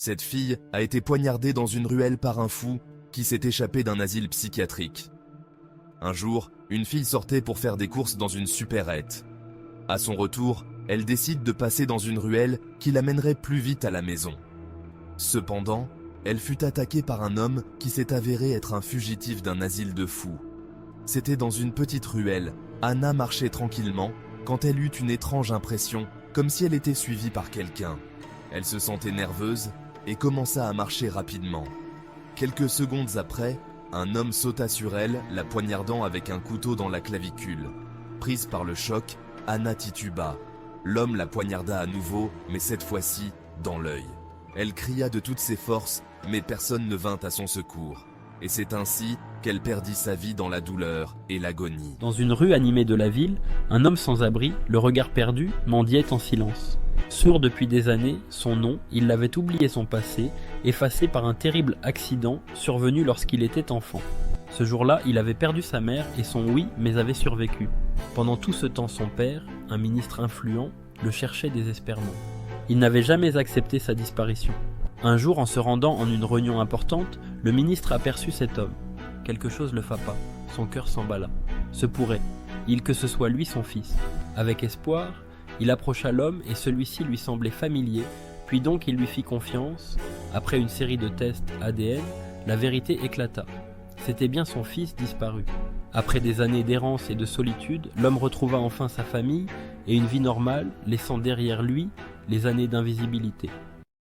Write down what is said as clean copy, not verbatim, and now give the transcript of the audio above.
Cette fille a été poignardée dans une ruelle par un fou qui s'est échappé d'un asile psychiatrique. Un jour, une fille sortait pour faire des courses dans une supérette. À son retour, elle décide de passer dans une ruelle qui l'amènerait plus vite à la maison. Cependant, elle fut attaquée par un homme qui s'est avéré être un fugitif d'un asile de fous. C'était dans une petite ruelle. Anna marchait tranquillement quand elle eut une étrange impression, comme si elle était suivie par quelqu'un. Elle se sentait nerveuse et commença à marcher rapidement. Quelques secondes après, un homme sauta sur elle, la poignardant avec un couteau dans la clavicule. Prise par le choc, Anna tituba. L'homme la poignarda à nouveau, mais cette fois-ci, dans l'œil. Elle cria de toutes ses forces, mais personne ne vint à son secours. Et c'est ainsi qu'elle perdit sa vie dans la douleur et l'agonie. Dans une rue animée de la ville, un homme sans abri, le regard perdu, mendiait en silence. Sourd depuis des années, son nom, il l'avait oublié son passé, effacé par un terrible accident survenu lorsqu'il était enfant. Ce jour-là, il avait perdu sa mère et son oui, mais avait survécu. Pendant tout ce temps, son père, un ministre influent, le cherchait désespérément. Il n'avait jamais accepté sa disparition. Un jour, en se rendant en une réunion importante, le ministre aperçut cet homme. Quelque chose le frappa, son cœur s'emballa. Se pourrait, que ce soit lui son fils. Avec espoir, il approcha l'homme et celui-ci lui semblait familier, puis donc il lui fit confiance. Après une série de tests ADN, la vérité éclata. C'était bien son fils disparu. Après des années d'errance et de solitude, l'homme retrouva enfin sa famille et une vie normale, laissant derrière lui les années d'invisibilité.